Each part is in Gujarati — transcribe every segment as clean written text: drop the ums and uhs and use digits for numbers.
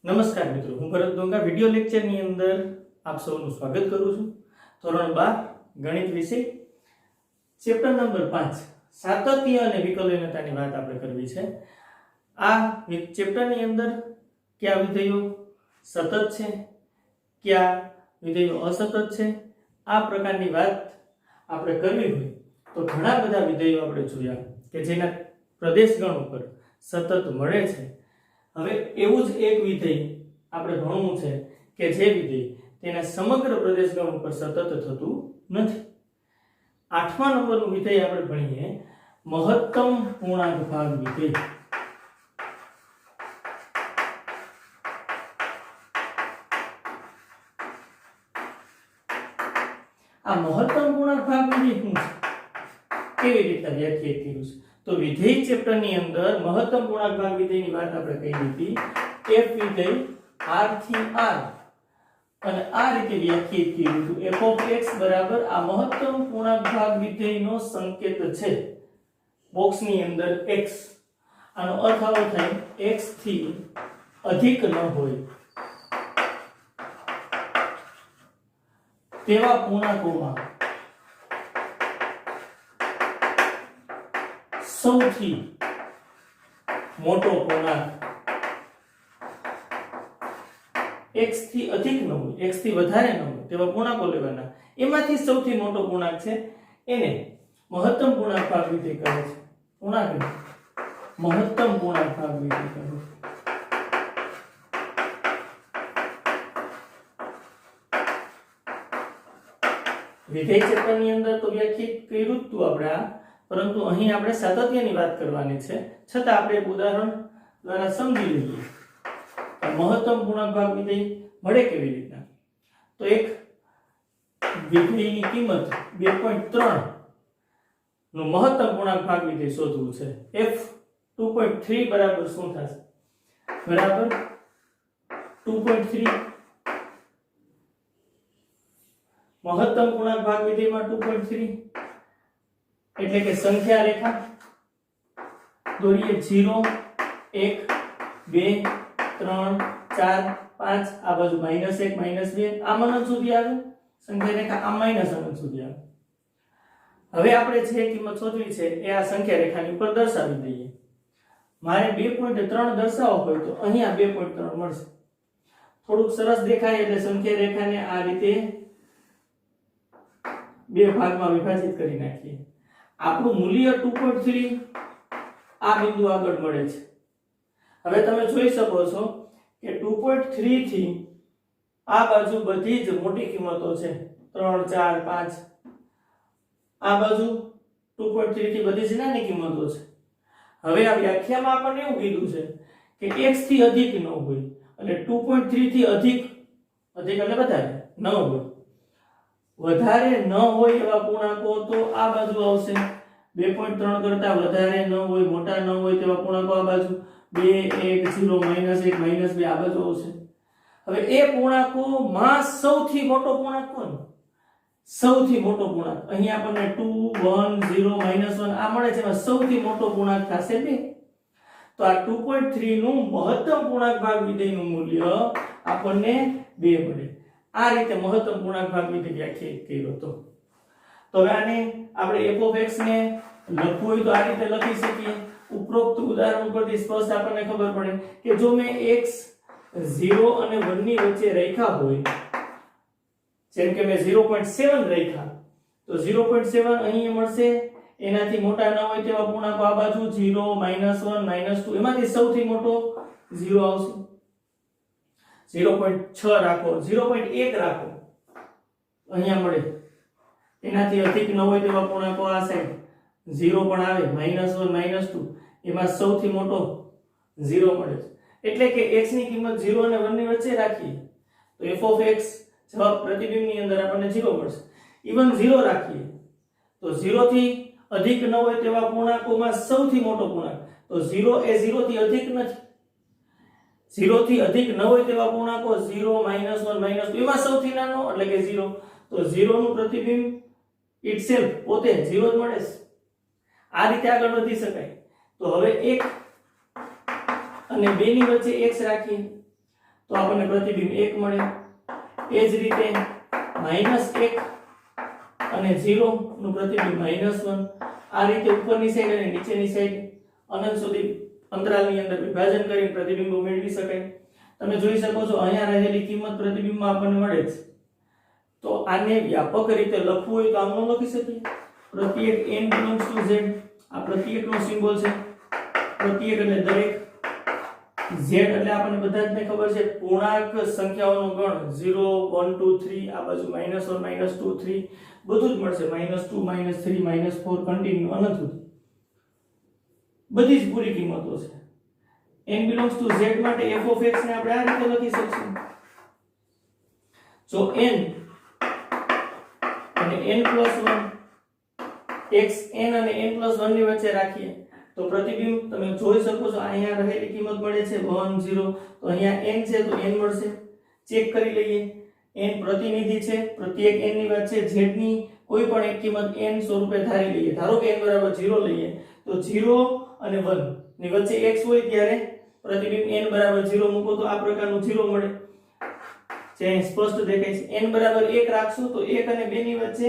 નમસ્કાર મિત્રો, હું ભરત ડોંગા વિડિયો લેક્ચરની અંદર આપ સૌનું સ્વાગત કરું છું. ધોરણ 12 ગણિત વિષય ચેપ્ટર નંબર 5 સાતત્ય અને વિકલનીયતાની વાત આપણે કરવી છે. આ ચેપ્ટરની અંદર કયા વિધેયો સતત છે, કયા વિધેયો અસતત છે, આ પ્રકારની વાત આપણે કરવી હોય તો ઘણા બધા વિધેયો આપણે જોયા કે જેના પ્રદેશગણ ઉપર સતત મળે છે. હવે એવું જ એક વિધેય આપણે ભણવું છે કે જે વિધેય તેના સમગ્ર પ્રદેશગણ ઉપર સતત થતું નથી. 8મા નંબરનું વિધેય આપણે ભણીએ મહત્તમ પૂર્ણાંક ભાગ વિધેય. આ મહત્તમ પૂર્ણાંક ભાગ વિધેય શું છે, કેવી રીતે વ્યાખ્યાયિત કર્યું છે? તો વિધેય ચેપ્ટરની અંદર મહત્તમ પૂર્ણાંક ભાગ વિધેયની વાત આપણે કરી હતી. f વિધેય r થી r અને આ રીતે વ્યાખ્યાયિત કર્યું હતું. f of x બરાબર આ મહત્તમ પૂર્ણાંક ભાગ વિધેયનો સંકેત છે બોક્સની અંદર x. આનો અર્થ આવો થાય x થી અધિક ન હોય તેવા પૂર્ણાંકોમાં સૌથી મોટો પૂર્ણાંક x થી અધિક ન હોય, x થી વધારે ન હોય તેવા પૂર્ણાંકો લેવાના. એમાંથી સૌથી મોટો પૂર્ણાંક છે એને મહત્તમ પૂર્ણાંક ભાગ વિધેય કહે છે. પૂર્ણાંક મહત્તમ પૂર્ણાંક ભાગ વિધેય કહે છે. વિધેય ચેપ્ટરની અંદર તો વ્યાખ્યાયિત કર્યું જ તું આપણે આ, પરંતુ અહીં આપણે સાતત્યની વાત કરવાની છે. છતાં આપણે એક ઉદાહરણ દ્વારા સમજી લઈએ મહત્તમ પૂર્ણાંક ભાગ વિધેય મળે કેવી રીતના. તો એક વિધેયની કિંમત 2.3 નું મહત્તમ પૂર્ણાંક ભાગ વિધેય શોધવું છે. f 2.3 બરાબર શું થશે? બરાબર 2.3 મહત્તમ પૂર્ણાંક ભાગ વિધેયમાં 2.3 એટલે કે સંખ્યા રેખા દોરીએ 0 1 2 3 4 5 આ બાજુ -1 -2 આમ અનંત સુધી આવે સંખ્યા રેખા, આમ અનંત સુધી આવે. હવે આપણે જે કિંમત શોધવી છે એ આ સંખ્યા રેખાની ઉપર દર્શાવી દઈએ. મારે 2.3 દર્શાવવો હોય તો અહીંયા 2.3 મળશે. થોડુંક સરસ દેખાય એટલે સંખ્યા રેખાને આ રીતે બે ભાગમાં વિભાજિત કરી નાખીએ. આપણું મૂલ્ય 2.3 આ બિંદુ આગળ મળે છે. હવે તમે જોઈ શકો છો કે 2.3 થી આ બાજુ બધી જ મોટી કિંમતો છે 3 4 5. આ બાજુ 2.3 થી બધી જ નાની કિંમતો છે. હવે આ વ્યાખ્યામાં આપણને એવું કીધું છે કે x થી અધિક ન હોય એટલે 2.3 થી અધિક એટલે વધારે ન હોય. વધારે ન હોય એવા પૂર્ણાંકો તો આ બાજુ આવશે. 2.3 કરતા વધારે ન હોય, મોટા ન હોય તેવા પૂર્ણાંકો આ બાજુ 2 1 0 -1 -2 આ બાજુ આવશે. હવે એ પૂર્ણાંકોમાં સૌથી મોટો પૂર્ણાંક કોનો? સૌથી મોટો પૂર્ણાંક અહીં આપણને 2 1 0 -1 આ મળે છે. એમાં સૌથી મોટો પૂર્ણાંક થશે 2. તો આ 2.3 નું મહત્તમ પૂર્ણાંક ભાગ વિધેયનું મૂલ્ય આપણને 2 મળે. આ રીતે મહત્તમ પૂર્ણાંક ભાગ વિધેય વ્યાખ્યાયિત કર્યો હતો. તો હવે આને આપણે f of x ને લખવું હોય તો આ રીતે લખી શકીએ. ઉપરોક્ત ઉદાહરણ પરથી સ્પષ્ટ આપણને ખબર પડે કે જો મેં x 0 અને 1 ની વચ્ચે રાખ્યા હોય, જેમ કે મેં 0.7 રાખ્યા તો 0.7 અહીં મળશે. એનાથી મોટા ન હોય તેવા પૂર્ણાંકો આ બાજુ 0 -1 -2 એમાંથી સૌથી મોટો 0 આવશે. 0.6 રાખો, 0.1 રાખો અહીંયા મળે. એનાથી અધિક ન હોય તેવા પૂર્ણાંકો આ સાઈડ 0 પણ આવે, -1 -2 એમાં સૌથી મોટો 0 મળે છે. એટલે કે x ની કિંમત 0 અને 1 ની વચ્ચે રાખીએ તો f of x જવાબ પ્રતિબિંબની અંદર આપણને 0 મળશે. ઇવન 0 રાખીએ તો 0 થી અધિક ન હોય તેવા પૂર્ણાંકોમાં સૌથી મોટો પૂર્ણાંક. તો 0 એ 0 થી અધિક નથી. 0 થી અધિક ન હોય તેવા પૂર્ણાંકો 0 -1 -2 એમાં સૌથી નાનો એટલે કે 0. તો 0 નું પ્રતિબિંબ itself પોતે 0 જ મળે છે. આ રીતે આગળ વધી શકાય. તો હવે 1 અને 2 ની વચ્ચે x રાખીએ તો આપણને પ્રતિબિંબ 1 મળે. એ જ રીતે -1 અને 0 નું પ્રતિબિંબ -1. આ રીતે ઉપરની સાઈડ અને નીચેની સાઈડ અનંત સુધી અંતરાલની અંદર વિભાજન કરીને પ્રતિબિંબો મેળવી શકાય. તમે જોઈ શકો છો અહીંયા રહેલી કિંમત પ્રતિબિંબમાં આપણને મળે છે. તો આને વ્યાપક રીતે લખવું હોય તો આમ ન લખી શકીએ. પ્રત્યેક n belongs to z. આ પ્રત્યેકનો સિમ્બોલ છે. પ્રત્યેક એટલે દરેક. z એટલે આપણને બધાને ખબર છે પૂર્ણાંક સંખ્યાઓનો ગણ. 0 1 2 3 આ બાજુ -1 -2 3 બધું જ મળશે. -2 -3 -4 કન્ટિન્યુ અનંત સુધી બધી જ પૂરી કિંમતો છે. n belongs to z માટે f of x ને આપણે આ રીતે લખી શકીશું. જો n અને n+1 x n અને n+1 ની વચ્ચે રાખીએ તો પ્રતિબિંબ તમે જોઈ શકો છો અહીંયા રહેલી કિંમત મળે છે 1 0. તો અહીંયા n છે તો n મળશે. ચેક કરી લઈએ. n પ્રતિનિધિ છે. પ્રત્યેક n ની વચ્ચે z ની કોઈ પણ એક કિંમત n સ્વરૂપે ધારી લઈએ. ધારો કે n બરાબર 0 લઈએ તો 0 અને 1 ની વચ્ચે x હોય ત્યારે પ્રતિબિંબ n બરાબર 0 મૂકો તો આ પ્રકારનું 0 મળે. જે સ્પષ્ટ દેખાય છે. n બરાબર 1 રાખશો તો 1 અને 2 ની વચ્ચે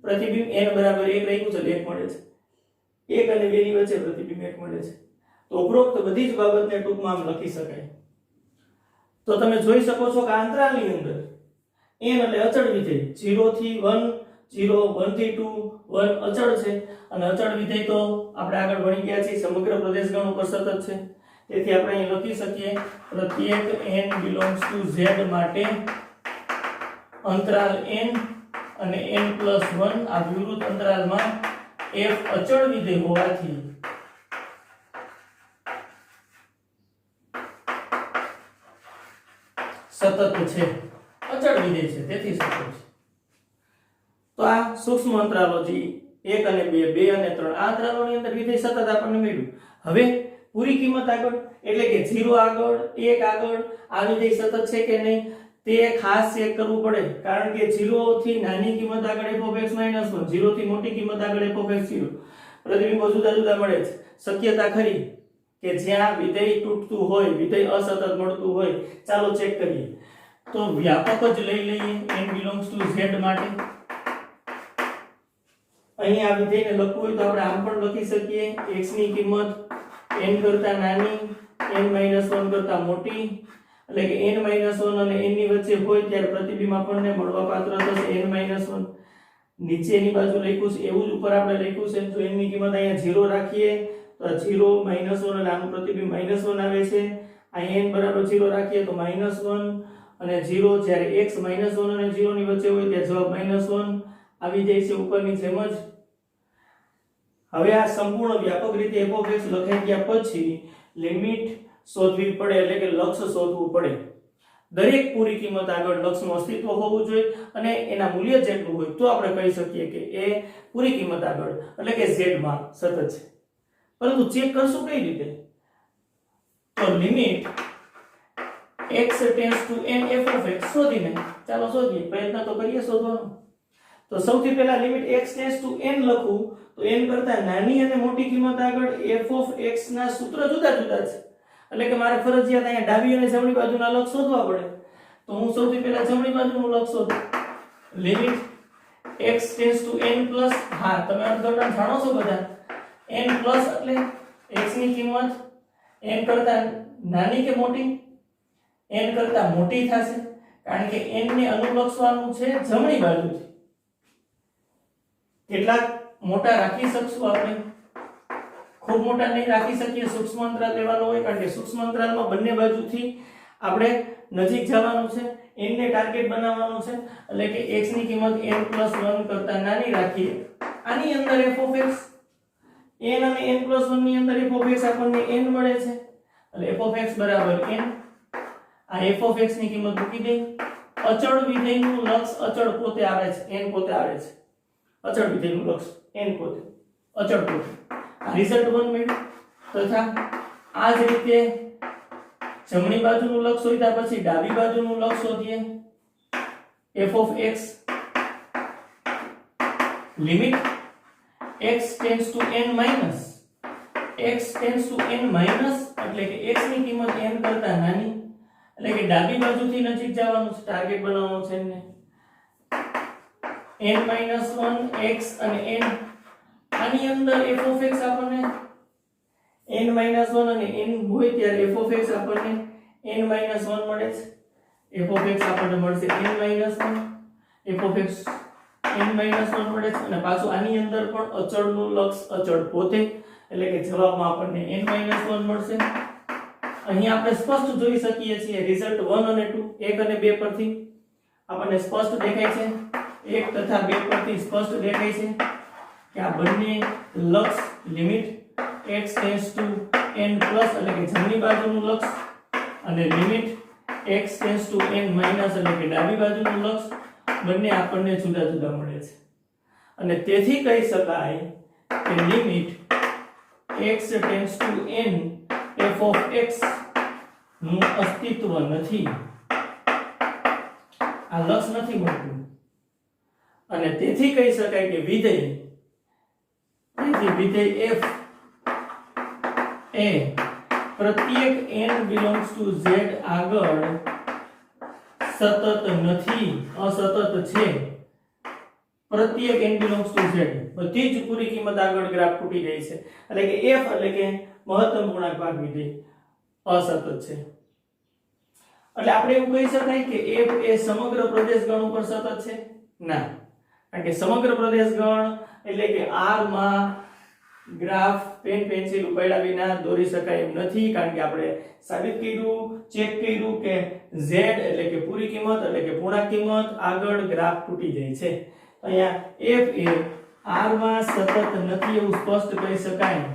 પ્રતિબિંબ n બરાબર 1 રાખ્યું છે 1 મળે છે. 1 અને 2 ની વચ્ચે પ્રતિબિંબ 1 મળે છે. તો ઉપરોક્ત બધી જ બાબતને ટૂંકમાં આમ લખી શકાય. તો તમે જોઈ શકો છો કે આ અંતરાલની અંદર n એટલે અચળ વિધેય 0 થી 1 0 1 થી 2 1 અચળ છે. અને અચળ વિધેય તો આપણે આગળ ભણી ગયા છીએ સમગ્ર પ્રદેશ ગણ ઉપર સતત છે. તેથી આપણે અહીં લખી શકીએ પ્રત્યેક n belongs to z માટે અંતરાલ n અને n+1 આ વિવૃત અંતરાલમાં f અચળ વિધેય હોવાથી સતત છે. અચળ વિધેય છે તેથી સતત છે. તો આ સૂક્ષ્મ અંતરાલો જે 1 અને 2 2 અને 3 આ અંતરાલોની અંદર વિધેય સતત આપણને મળ્યું. હવે પૂરી કિંમત આગળ એટલે કે 0 આગળ 1 આગળ આ વિધેય સતત છે કે નહીં તે ખાસ ચેક કરવું પડે. કારણ કે 0 થી નાની કિંમત આગળ f(x) - 1 0 થી મોટી કિંમત આગળ f(x) 0 પ્રતિબિંબો જુદા જુદા મળે છે. શક્યતા ખરી કે જ્યાં વિધેય તૂટતું હોય વિધેય અસતત મળતું હોય. ચાલો ચેક કરીએ. તો વ્યાપક જ લઈ લઈએ n belongs to z માટે. અહીં આ વિધેયને લખવું હોય તો આપણે આમ પણ લખી શકીએ x ની કિંમત n કરતા નાની n-1 કરતા મોટી એટલે કે n-1 અને n ની વચ્ચે હોય ત્યારે પ્રતિબિંબ આપણને મળવાપાત્ર થશે n-1. નીચેની બાજુ લખ્યું છે એવું જ ઉપર આપણે લખ્યું છે. જો n ની કિંમત અહીંયા 0 રાખીએ તો 0 -1 એટલે આનું પ્રતિબિંબ -1 આવે છે. અહીંયા n બરાબર 0 રાખીએ તો -1 અને 0 જ્યારે x -1 અને 0 ની વચ્ચે હોય ત્યારે જવાબ -1 આવી જાય છે ઉપરની જેમ જ. હવે આ સંપૂર્ણ વ્યાપક રીતે f(x) લખાઈ ગયા પછી લિમિટ શોધવી પડે એટલે કે લક્ષ્ય શોધવું પડે. દરેક પૂરી કિંમત આગળ લક્ષ્યનું અસ્તિત્વ હોવું જોઈએ અને એના મૂલ્ય જેટલું હોય તો આપણે કહી શકીએ કે એ પૂરી કિંમત આગળ એટલે કે z માં સતત છે. પરંતુ ચેક કરશું કઈ રીતે? તો limit x tends to n f(x) શોધીને ચાલો શોધીએ. પ્રયત્ન તો કરીએ શોધવાનો. તો સૌથી પહેલા limit x tends to n લખું તો n કરતા નાની અને મોટી કિંમત આગળ f(x) ના સૂત્ર જુદા જુદા છે. એટલે કે મારે ફરજિયાત અહીંયા ડાબી અને જમણી બાજુના લક્ષ શોધવા પડે. તો હું સૌથી પહેલા જમણી બાજુનું લક્ષ શોધું. Limit x tends to n plus હા તમે અર્થઘટન જાણો છો બધા. n પ્લસ એટલે x ની કિંમત n કરતા નાની કે મોટી? n કરતા મોટી થશે કારણ કે n ને અનુલક્ષવાનું છે જમણી બાજુથી. કેટલાક મોટા રાખી શકશું આપણે? ખૂબ મોટા નહીં રાખી શકીએ. સૂક્ષ્મ અંતરાલ લેવાનો હોય કારણ કે સૂક્ષ્મ અંતરાલમાં બંને બાજુથી આપણે નજીક જવાનું છે. n ને ટાર્ગેટ બનાવવાનું છે એટલે કે x ની કિંમત n+1 કરતા નાની રાખીએ. આની અંદર f(x) n અને n+1 ની અંદર f(x) આપણને n મળે છે એટલે f(x) બરાબર n. આ f(x) ની કિંમત મૂકી દે. અચળ વિધેયનું લક્ષ અચળ પોતે આવે છે n પોતે આવે છે. અચળ વિધેયનું લક્ષ n પોતે અચળ પોતે. આ રિઝલ્ટ 1 મળ્યું. તથા આ જ રીતે જમણી બાજુનું લક્ષ શોધ્યા પછી ડાબી બાજુનું લક્ષ શોધીએ. f(x) limit x tends to n minus x tends to n minus એટલે કે x ની કિંમત n કરતા નાની એટલે કે ડાબી બાજુથી નજીક જવાનું છે, ટાર્ગેટ બનાવવાનું છે એમને n-1 x અને n આની અંદર f of x આપણને n-1 અને n હોય ત્યારે f of x આપણને n-1 મળે છે, f of x આપણને મળશે n-1, f of x n-1 મળે છે અને પાછું આની અંદર પણ અચળનું લક્ષ અચળ પોતે એટલે કે જવાબમાં આપણને n-1 મળશે. અહીં આપણે સ્પષ્ટ જોઈ શકીએ છીએ રિઝલ્ટ 1 અને 2 1 અને 2 પરથી આપણને સ્પષ્ટ દેખાય છે, 1 તથા 2 પરથી સ્પષ્ટ દેખાય છે કે આ બંને લક્ષ limit x tends to n plus એટલે કે જમણી બાજુનું લક્ષ અને limit x tends to n minus એટલે કે ડાબી બાજુનું લક્ષ બંને આપણને જુદા જુદા મળે છે અને તેથી કહી શકાય કે limit x tends to n f of x નું અસ્તિત્વ નથી, આ લક્ષ નથી મળતું અને તેથી કહી શકાય કે વિધેય f એ પ્રત્યેક n belongs to z આગળ સતત નથી, અસતત છે. પ્રત્યેક n belongs to z બધી જ પૂરી કિંમત આગળ ગ્રાફ તૂટી જાય છે એટલે કે f એટલે કે મહત્તમ પૂર્ણાંક ભાગ વિધેય અસતત છે. એટલે આપણે એવું કહી શકાય કે f એ સમગ્ર પ્રદેશ ગણ ઉપર સતત છે? ના, કારણ કે સમગ્ર પ્રદેશ ગણ એટલે કે r માં ગ્રાફ પેન પેન્સિલ ઉપાડ્યા વિના દોરી શકાય એમ નથી, કારણ કે આપણે સાબિત કર્યું, ચેક કર્યું કે z એટલે કે પૂરી કિંમત એટલે કે પૂર્ણાંક કિંમત આગળ ગ્રાફ તૂટી જાય છે. અહીંયા f એ r માં સતત નથી એવું સ્પષ્ટ કહી શકાય,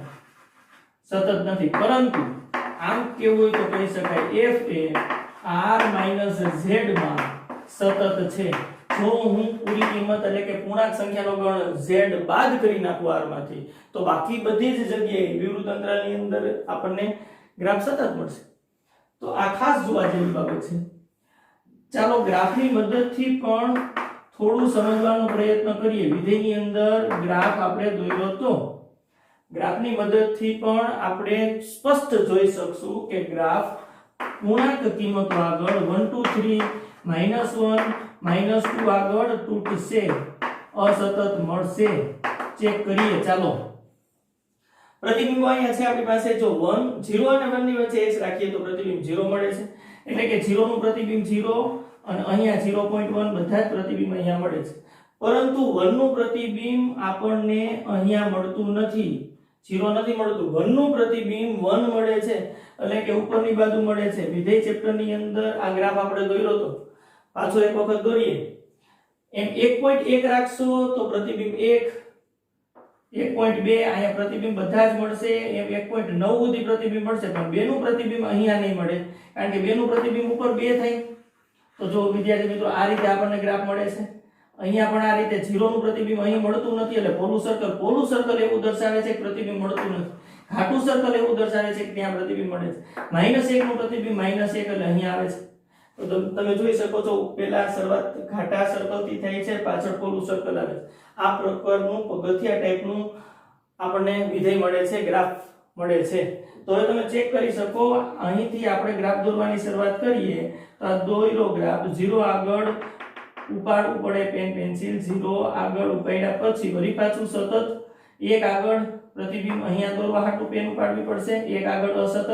સતત નથી, પરંતુ આમ કેવું હોય તો કહી શકાય f એ r - z માં સતત છે. જો હું પૂરી કિંમત એટલે કે પૂર્ણાંક સંખ્યાનો ગણ z બાદ કરી નાખું r માંથી તો બાકી બધી જ જગ્યાએ વિવૃત અંતરાલની અંદર આપણને ગ્રાફ સતત મળશે. તો આ ખાસ જોવા જેવી બાબત છે. ચાલો ગ્રાફની મદદથી પણ થોડું સમજવાનો પ્રયત્ન કરીએ. વિધેયની અંદર ગ્રાફ આપણે દોર્યો તો ગ્રાફની મદદથી પણ આપણે સ્પષ્ટ જોઈ શકશું કે ગ્રાફ પૂર્ણાંક કિંમતો આગળ 1 2 3 -1 -2 આગળ તૂટશે, અસતત મળશે. ચેક કરીએ. ચાલો પ્રતિબિંબ અહીંયા છે આપણી પાસે. જો 1 0 અને 1 ની વચ્ચે x રાખીએ તો પ્રતિબિંબ 0 મળે છે, એટલે કે 0 નું પ્રતિબિંબ 0 અને અહીંયા 0.1 બધા જ પ્રતિબિંબ અહીંયા મળે છે. પરંતુ 1 નું પ્રતિબિંબ આપણને અહીંયા મળતું નથી, 0 નથી મળતું. 1 નું પ્રતિબિંબ 1 મળે છે એટલે કે ઉપરની બાજુ મળે છે. વિધેય ચેપ્ટરની અંદર આ ગ્રાફ આપણે દોર્યો તો પાછો એક વખત દોરીએ. એમ 1.1 રાખશો તો પ્રતિબિંબ 1, 1.2 અહીંયા પ્રતિબિંબ બધા જ મળશે. એમ 1.9 સુધી પ્રતિબિંબ મળશે, પણ 2 નું પ્રતિબિંબ અહીંયા નહીં મળે, કારણ કે 2 નું પ્રતિબિંબ ઉપર 2 થાય. તો જો વિદ્યાર્થી મિત્રો આ રીતે આપણને ગ્રાફ મળે છે. અહીંયા પણ આ રીતે 0 નું પ્રતિબિંબ અહીં મળતું નથી, એટલે પોલું સર્કલ એવું દર્શાવે છે કે પ્રતિબિંબ મળતું નથી. ઘાટું સર્કલ એવું દર્શાવે છે કે ત્યાં પ્રતિબિંબ મળે છે. -1 નું પ્રતિબિંબ -1 એટલે અહીંયા આવે છે. તો તમે જોઈ શકો છો પહેલા શરૂઆત ઘાટા સર્કલથી થાય છે, પાછળ પોલું સર્કલ આવે છે. આ પ્રકારનું પગથિયા ટાઈપનું આપણને વિધેય મળે છે, ગ્રાફ મળે છે. તો હવે તમે ચેક કરી શકો. અહીંથી આપણે ગ્રાફ દોરવાની શરૂઆત કરીએ તો આ દોર્યો ગ્રાફ 0 આગળ ઉપાડવું પડે પેન પેન્સિલ, 0 આગળ ઉપાડ્યા પછી વળી પાછું સતત 1 આગળ પ્રતિબિંબ અહીંયા દોરવા હાટુ પેન ઉપાડવી પડશે, 1 આગળ અસતત,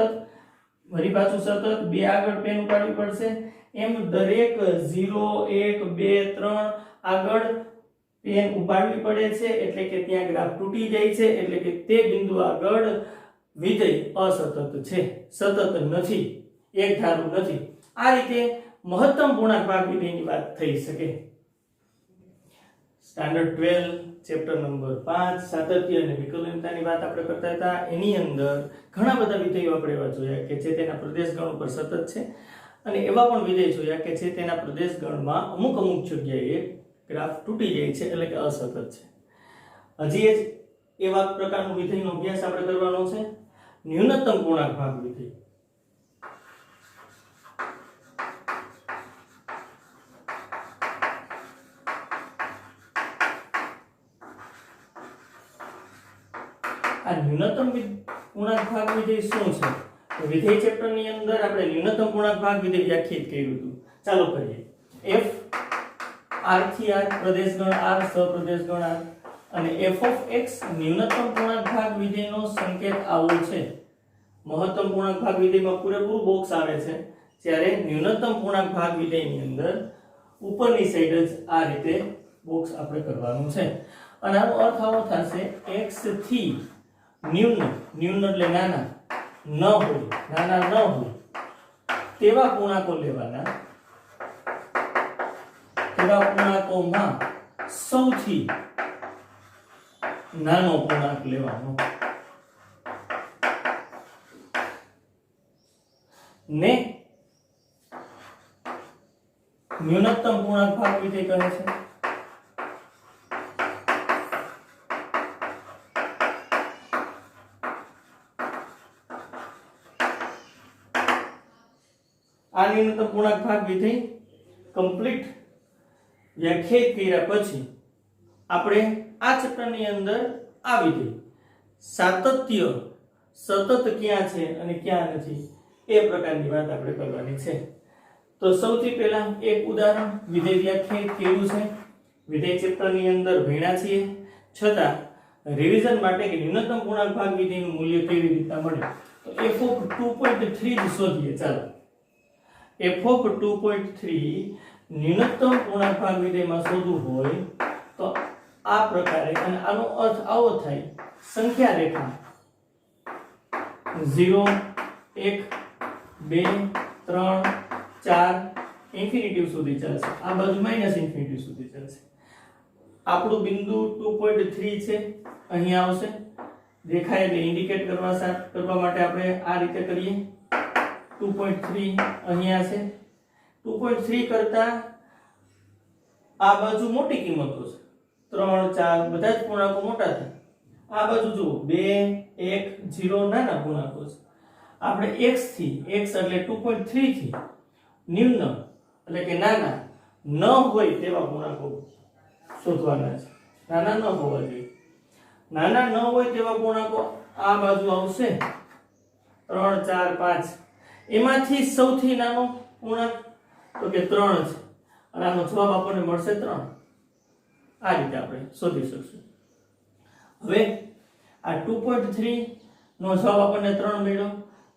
વળી પાછું સતત 2 આગળ પેન ઉપાડવી પડશે. એમ દરેક 0 1 2 3 આગળ પેન ઉપાડવી પડે છે, એટલે કે ત્યાં ગ્રાફ તૂટી જાય છે, એટલે કે તે બિંદુ આગળ વિધેય અસતત છે, સતત નથી, એક ધારું નથી. આ રીતે મહત્તમ પૂર્ણાંક ભાગ વિધેયની વાત થઈ શકે. સ્ટાન્ડર્ડ 12 ચેપ્ટર નંબર 5 સાતત્ય અને વિકલનતાની વાત આપણે કરતા હતા. એની અંદર ઘણા બધા વિધેયો આપણે એવા જોયા કે જે તેના પ્રદેશ ગણ ઉપર સતત છે, અને એવા પણ વિધેય જોયા કે જે તેના પ્રદેશ ગણમાં અમુક જગ્યાએ ગ્રાફ તૂટી જાય છે, એટલે કે અસતત છે. હજી એવા પ્રકારનું વિધેયનો અભ્યાસ આપણે કરવાનો છે. ન્યૂનતમ પૂર્ણાંક ભાગ વિધેય. આ ન્યૂનતમ પૂર્ણાંક ભાગ વિધેય શું છે? તો વિધેય ચેપ્ટર ની અંદર આપણે ન્યૂનતમ પૂર્ણાંક ભાગ વિધેય વ્યાખ્યાયિત કર્યું હતું. ચાલો કરીએ. f r થી r પ્રદેશ ગણ r સપ્રદેશ ગણ r અને f of x ન્યૂનતમ પૂર્ણાંક ભાગ વિધેયનો સંકેત આવો છે. મહત્તમ પૂર્ણાંક ભાગ વિધેયમાં પૂરેપૂરું બોક્સ આવે છે, જ્યારે ન્યૂનતમ પૂર્ણાંક ભાગ વિધેયની અંદર ઉપરની સાઈડ જ આ રીતે બોક્સ આપણે કરવાનું છે. અને આનો અર્થ આવો થશે x થી ન્યૂન એટલે નાના ન હોય તેવા પૂર્ણાંકો લેવાના. તેવા પૂર્ણાંકોમાં સૌથી નાનો પૂર્ણાંક લેવાનો ને ન્યૂનતમ પૂર્ણાંક ભાગ વિધેય કહે છે. આ ન્યૂનતમ પૂર્ણાંક ભાગ વિધેય કમ્પ્લીટ વ્યાખ્યાયિત કર્યા પછી આપણે આ ચેપ્ટરની અંદર આ વિધેય સાતત્ય સતત ક્યાં છે અને ક્યાં નથી એ પ્રકારની વાત આપણે કરવાની છે. તો સૌથી પહેલા એક ઉદાહરણ વિધેય વ્યાખ્યાયિત કર્યું છે. વિધેય ચેપ્ટરની અંદર ભણ્યા છીએ, છતાં રિવિઝન માટે કે ન્યૂનતમ પૂર્ણાંક ભાગ વિધેયનું મૂલ્ય કેવી રીતે મળે, તો f of 2.3 જ શોધીએ. ચાલો, f of 2.3 ન્યૂનતમ પૂર્ણાંક ભાગ વિધેયમાં શોધવું હોય તો આ પ્રકારે, અને આનો અર્થ આવો થાય, સંખ્યા રેખા 0 1 2 3 4 ઇન્ફિનિટી સુધી ચાલશે. આ બાજુ માઈનસ ઇન્ફિનિટી સુધી ચાલશે. આપણું બિંદુ 2.3 છે, અહીં આવશે. દેખાય એટલે ઇન્ડિકેટ કરવા માટે આપણે આ રીતે કરીએ. 2.3 અહીંયા છે. 2.3 કરતા આ બાજુ મોટી કિંમતો છે. 3 4 બધા જ પૂર્ણાંકો મોટા થાય. આ બાજુ જુઓ 2 1 0 નાના પૂર્ણાંકો છે. આપણે x એટલે 2.3 થી ન્યૂનતમ એટલે કે નાના ન હોય તેવા પૂર્ણાંકો શોધવાના છે. નાના ન હોવા જોઈએ. નાના ન હોય તેવા પૂર્ણાંકો આ બાજુ આવશે 3 4 5. એમાંથી સૌથી નાનો પૂર્ણાંક તો કે 3 છે, અને આનો જવાબ આપણને મળશે 3. આ રીતે આપણે શોધી શકશું. હવે આ 2.3 નો જવાબ આપણને 3 મળ્યો.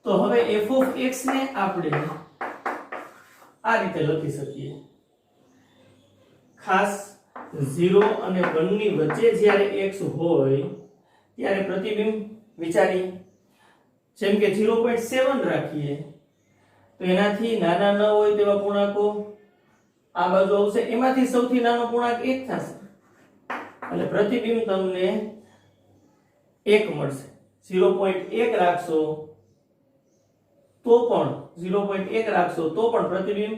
તો હવે f of x ને આપણે આ રીતે લખી શકીએ. ખાસ 0 અને 1 ની વચ્ચે જ્યારે x હોય ત્યારે પ્રતિબિંબ વિચારીએ. જેમ કે 0.7 રાખીએ તો એનાથી નાના ન હોય તેવા પૂર્ણાંકો આ બાજુ આવશે. એમાંથી સૌથી નાનો પૂર્ણાંક 1 થશે, એટલે પ્રતિબિંબ તમને 1 મળશે. 0.1 રાખશો તો પણ 0.1 રાખશો તો પણ પ્રતિબિંબ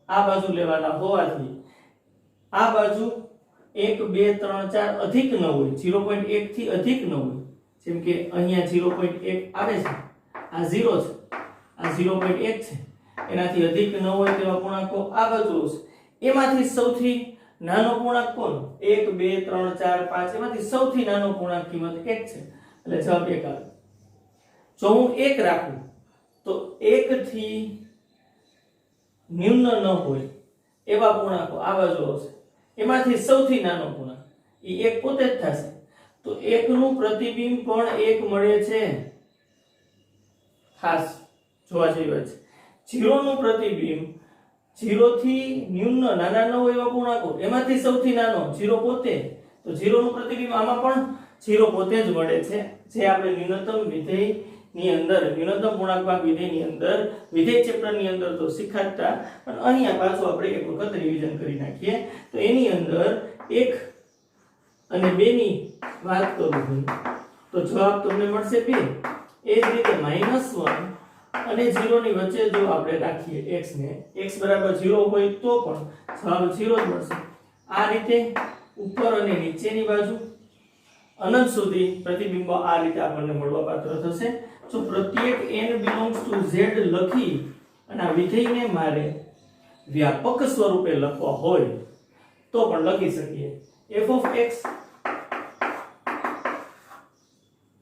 આ બાજુ લેવાના હોવાથી આ બાજુ 1 2 3 4 અધિક ન હોય, 0.1 થી અધિક ન હોય. જેમ કે અહીંયા 0.1 આવે છે, આ 0 છે, આ 0.1 છે, એનાથી અધિક ન હોય તેવા પૂર્ણાંકો આ બાજુ આવશે. એમાંથી સૌથી નાનો પૂર્ણાંક કોણ? 1 2 3 4 5. એમાંથી સૌથી નાનો પૂર્ણાંક કિંમત 1 છે, એટલે જવાબ 1 આવે. જો હું 1 રાખું તો 1 થી નિમ્ન ન હોય એવા પૂર્ણાંકો આ બાજુ આવશે. એમાંથી સૌથી નાનો પૂર્ણાંક એ 1 પોતે જ થશે. તો 1 નું પ્રતિબિંબ પણ 1 મળે છે. ખાસ જોવા જેવી વાત છે. 0 નું પ્રતિબિંબ 0 થી નિમ્ન નાના ન હોય એવા પૂર્ણાંકો, એમાંથી સૌથી નાનો 0 પોતે. તો 0 નું પ્રતિબિંબ આમાં પણ 0 પોતે જ મળે છે, જે આપણે ન્યૂનતમ વિધેય ની અંદર, ન્યૂનતમ પૂર્ણાંક ભાગ વિધેય ની અંદર, વિધેય ચેપ્ટર ની અંદર તો શીખાડતા, પણ અહીંયા પાછું આપણે એક વખત રિવિઝન કરી નાખીએ. તો એની અંદર 1 અને 2 ની વાત કરું છું તો જવાબ તમને મળશે 2. એ જ રીતે -1 અને 0 ની વચ્ચે જો આપણે રાખીએ x ને, x બરાબર 0 હોય તો પણ જવાબ 0 જ મળશે. આ રીતે ઉપર અને નીચેની બાજુ અનંત સુધી પ્રતિબિંબો આ રીતે આપણને મળવાપાત્ર થશે. જો પ્રત્યેક n belongs to z લખી અને આ વિધેયને મારે વ્યાપક સ્વરૂપે લખવા હોય તો પણ લખી શકીએ. f of x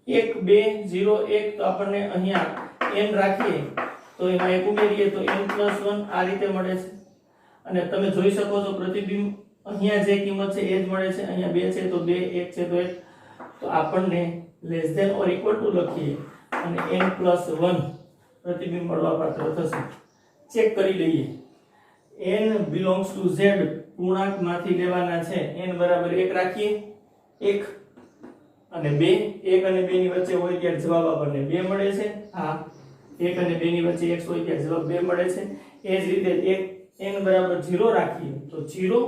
1 2 0 1 તો આપણને અહીંયા n રાખીએ તો એમાં એક ઉમેરીએ તો n+1 આ રીતે મળે છે અને તમે જોઈ શકો છો પ્રતિબિંબ અહીંયા જે કિંમત છે એ જ મળે છે અહીંયા 2 છે તો 2 1 છે તો 1 તો આપણને less than or equal to લખીએ અને n+1 પ્રતિબિંબ મળવા પાત્ર થશે ચેક કરી લઈએ n belongs to z પૂર્ણાંકમાંથી લેવાના છે n બરાબર 1 રાખીએ 1 અને 2 1 અને 2 ની વચ્ચે હોય ત્યારે જવાબ આપણને 2 મળે છે આ 1 અને 2 ની વચ્ચે x હોય ત્યારે જવાબ 2 મળે છે એ જ રીતે n બરાબર 0 રાખીએ તો 0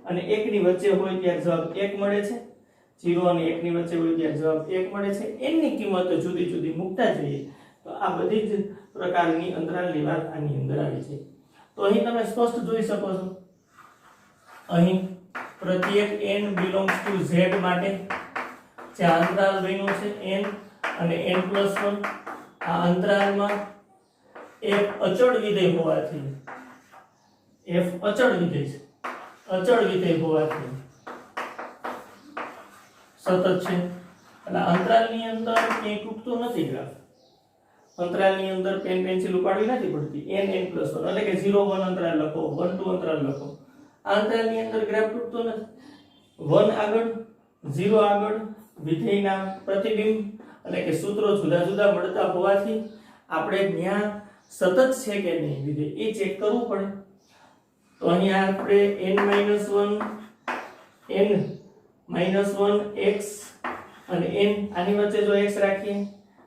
અને 1 ની વચ્ચે હોય ત્યારે જવાબ 1 મળે છે 0 અને 1 ની વચ્ચે હોય ત્યારે જવાબ 1 મળે છે n ની કિંમત જુદી જુદી મૂકતા જઈએ તો આ બધી જ પ્રકારની અંતરાલની વાત આની અંદર આવી છે તો અહીં તમે સ્પષ્ટ જોઈ શકો છો અહીં પ્રત્યેક n belongs to z માટે જે અંતરાલ બન્યો છે n અને n+1 આ અંતરાલમાં એક અચળ વિધેય હોવાથી f અચળ વિધેય છે અચળ વિધેય હોવાથી સતત છે એટલે અંતરાલની અંદર કંઈ તૂટતો નથી ગ્રાફ અંતરાલની અંદર પેન પેન્સિલ ઉપાડવી નથી પડતી n n+1 એટલે કે 0 1 અંતરાલ લખો 1 2 અંતરાલ લખો આ અંતરાલની અંદર ગ્રાફ તૂટતો નથી 1 આગળ 0 આગળ વિધેયના પ્રતિબિંબ એટલે કે સૂત્રો જુદા જુદા મળતા હોવાથી આપણે ત્યાં સતત છે કે નહીં વિધેય એ ચેક કરવું પડે તો અહીંયા આપણે n-1 x અને n આની વચ્ચે જો x રાખીએ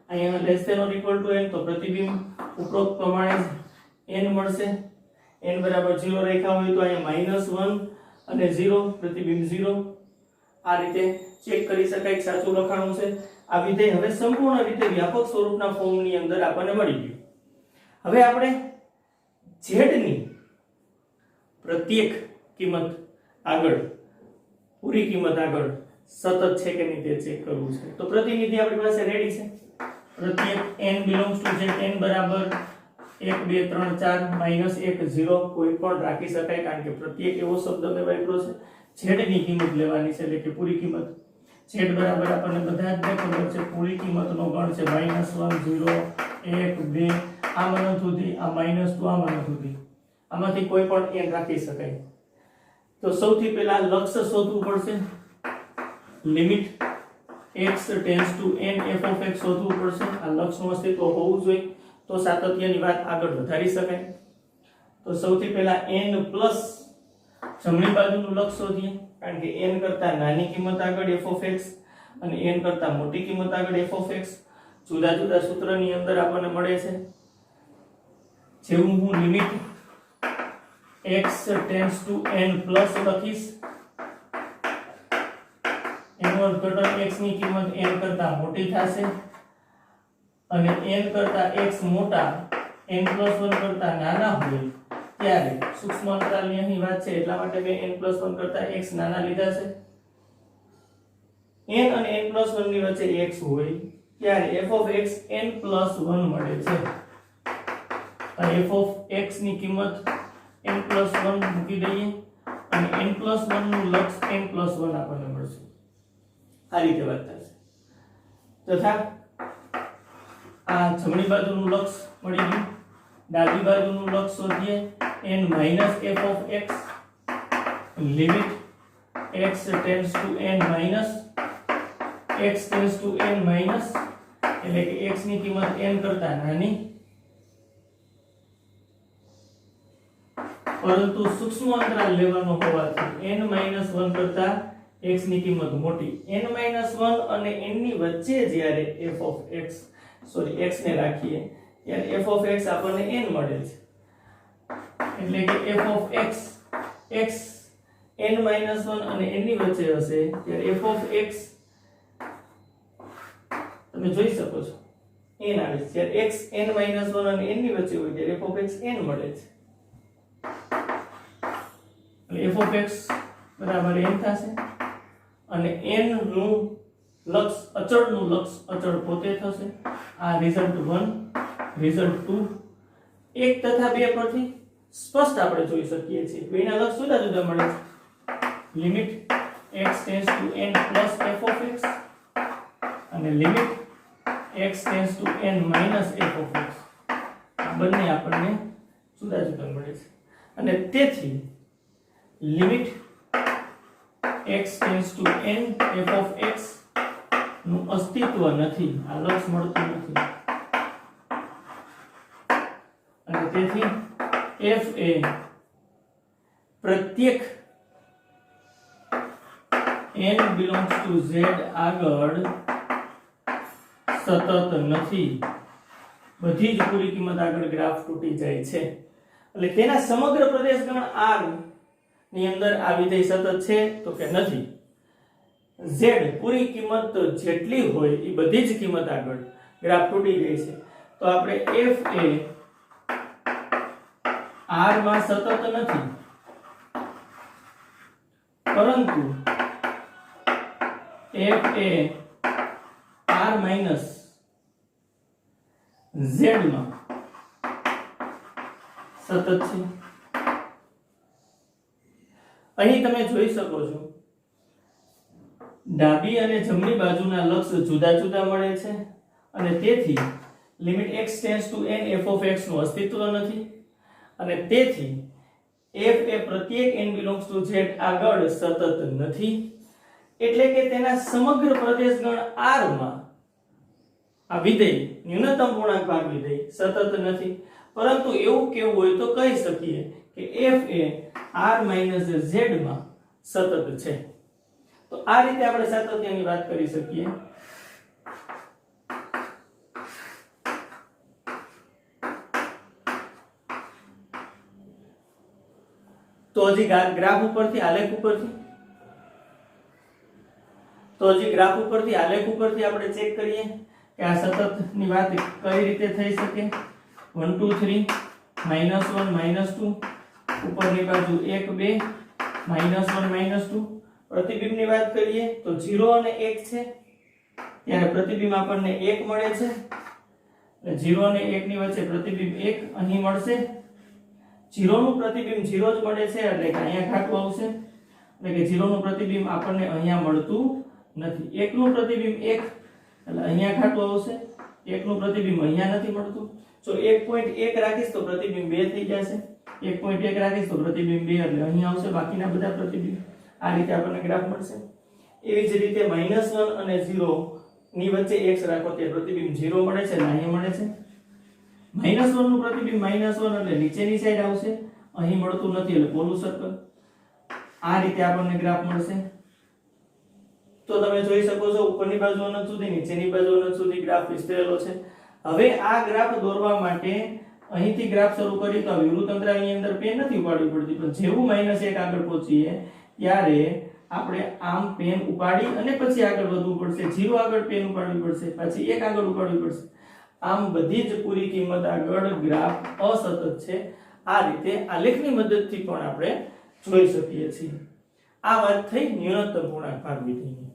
અહીંયા less than or equal to n તો પ્રતિબિંબ ઉપરોક્ત પ્રમાણે n મળશે n બરાબર 0 રાખ્યા હોય તો અહીંયા -1 અને 0 પ્રતિબિંબ 0 આ રીતે ચેક કરી શકાય કે સાચું લખાણું છે આ વિધેય હવે સંપૂર્ણ રીતે વ્યાપક સ્વરૂપના ફોર્મની અંદર આપણને મળી ગયું હવે આપણે z ની પ્રત્યેક કિંમત આગળ પૂરી કિંમત આગળ સતત છે કે નહીં તે ચેક કરવું છે તો પ્રતિનિધિ આપણી પાસે રેડી છે પ્રત્યેક n belongs to z n બરાબર 1 2 3 4 -1 0 કોઈ પણ રાખી શકાય કારણ કે પ્રત્યેક એવો શબ્દ મેં વાપર્યો છે z ની કિંમત લેવાની છે એટલે કે પૂરી કિંમત z બરાબર આપણને બધા જ ખબર છે પૂરી કિંમતનો ગણ છે -1 0 1 2 આ મન સુધી આ -2 આ મન સુધી આમાંથી કોઈ પણ n રાખી શકાય તો સૌથી પહેલા લક્ષ્ય શોધવું પડશે limit x tends to n f of x શોધવું પડશે આ લક્ષનું અસ્તિત્વ હોવું જોઈએ તો સાતત્યની વાત આગળ વધારી શકાય તો સૌથી પહેલા n પ્લસ જમણી બાજુનું લક્ષ શોધીએ કારણ કે n કરતા નાની કિંમત આગળ f of x અને n કરતા મોટી કિંમત આગળ f of x જુદા જુદા સૂત્રની અંદર આપણને મળે છે જેવું હું limit x tends to n plus લખીશ n1 ઘટક x ની કિંમત n કરતા મોટી થશે અને n કરતા x મોટા n+1 કરતા નાના હોય ત્યારે સૂક્ષ્મ અંતરાલની અહીં વાત છે એટલા માટે મેં n+1 કરતા x નાના લીધા છે n અને n+1 ની વચ્ચે x હોય ત્યારે f of x n+1 મળે છે અને f of x ની કિંમત n+1 મૂકી દઈએ અને n+1 નું લક્ષ n+1 આપણને મળશે આ રીતે વાત થશે તથા આ જમણી બાજુનું લક્ષ મળી ગયું ડાબી બાજુનું લક્ષ શોધીએ n - f of x limit x tends to n minus x tends to n minus એટલે કે x ની કિંમત n કરતા નાની પરંતુ સૂક્ષ્મ અંતરાલ લેવાનો હોવાથી n-1 કરતા x ની કિંમત મોટી n-1 અને n ની વચ્ચે જ્યારે f of x x ને રાખીએ ત્યારે f of x આપણને n મળે છે એટલે કે f of x x n-1 અને n ની વચ્ચે હશે ત્યારે f of x તમે જોઈ શકો છો n આવે છે જ્યારે x n-1 અને n ની વચ્ચે હોય ત્યારે f of x n મળે છે f of x બરાબર n થશે અને n નું લક્ષ અચળનું લક્ષ અચળ પોતે થશે આ રિઝલ્ટ 1 રિઝલ્ટ 2 1 તથા 2 પરથી સ્પષ્ટ આપણે જોઈ શકીએ છીએ બેના લક્ષ જુદા જુદા મળે છે limit x tends to n plus f of x અને limit x tends to n minus f of x, આ બંને આપણને જુદા જુદા મળે છે અને તેથી limit x tends to n f of x નું અસ્તિત્વ નથી, આ લક્ષ મળતું નથી અને તેથી f એ પ્રત્યેક n belongs to z આગળ સતત નથી, બધી જ પૂરી કિંમત આગળ ગ્રાફ તૂટી જાય છે એટલે તેના સમગ્ર પ્રદેશગણ R ની અંદર આ વિધેય સતત છે તો કે નથી. z પૂરી કિંમત જેટલી હોય એ બધી જ કિંમત આગળ ગ્રાફ તૂટી જાય છે તો આપણે f એ R માં સતત નથી પરંતુ f એ r માઈનસ z માં સતત છે. અહીં તમે જોઈ શકો છો ડાબી અને જમણી બાજુના લક્ષ જુદા જુદા મળે છે અને તેથી limit x tends to n f of x નું અસ્તિત્વ નથી અને તેથી f એ પ્રત્યેક n belongs to z આગળ સતત નથી એટલે કે તેના સમગ્ર પ્રદેશગણ R માં આ વિધેય ન્યૂનતમ પૂર્ણાંક ભાગ વિધેય સતત નથી પરંતુ એવું કેવું હોય તો કહી શકીએ કે f એ r z માં સતત છે. તો આ રીતે આપણે સાતત્યની વાત કરી શકીએ. તો હજી ગ્રાફ ઉપરથી આલેખ ઉપરથી આપણે ચેક કરીએ કે આ સતતની વાત કઈ રીતે થઈ શકે. 1 2 3 -1 -2 ઉપરની બાજુ 1 2 -1 -2. પ્રતિબિંબની વાત કરીએ તો 0 અને 1 છે ત્યારે પ્રતિબિંબ આપણને 1 મળે છે એટલે 0 અને 1 ની વચ્ચે પ્રતિબિંબ 1 અહીં મળશે. 0 નું પ્રતિબિંબ 0 જ મળે છે એટલે કે અહીંયા ઘાટું આવશે એટલે કે 0 નું પ્રતિબિંબ આપણને અહીંયા મળતું નથી. 1 નું પ્રતિબિંબ 1 એટલે અહીંયા ઘાટું આવશે, 1 નું પ્રતિબિંબ અહીંયા નથી મળતું. જો 1.1 રાખીશ તો પ્રતિબિંબ 2 થઈ જશે, 1.1 રાખીશ તો પ્રતિબિંબ 2 એટલે અહીંયા આવશે, બાકીના બધા પ્રતિબિંબ આ રીતે આપણને ગ્રાફ મળશે. એવી જ રીતે -1 અને 0 ની વચ્ચે x રાખો તો પ્રતિબિંબ 0 મળે છે અને અહીંયા મળે છે. -1 નું પ્રતિબિંબ -1 એટલે નીચેની સાઈડ આવશે, અહીં મળતું નથી એટલે પોલું સર્કલ. આ રીતે આપણને ગ્રાફ મળશે. તો તમે જોઈ શકો છો ઉપરની બાજુ અનંત સુધી નીચેની બાજુ અનંત સુધી ગ્રાફ વિસ્તરેલો છે. હવે આ ગ્રાફ દોરવા માટે અહીંથી ગ્રાફ શરૂ કરી તો વિવૃત અંતરાલની અંદર પેન નથી ઉપાડવી પડતી પણ જેવું -1 આગળ પહોંચીએ ત્યારે આપણે આમ પેન ઉપાડી અને પછી આગળ વધવું પડશે. 0 આગળ પેન ઉપાડવી પડશે, પછી 1 આગળ ઉપાડવી પડશે. આમ બધી જ પૂરી કિંમત આગળ ગ્રાફ અસતત છે. આ રીતે આલેખની મદદથી પણ આપણે જોઈ શકીએ છીએ. આ વાત થઈ ન્યૂનતમ પૂર્ણાંક ભાગ વિધેયની.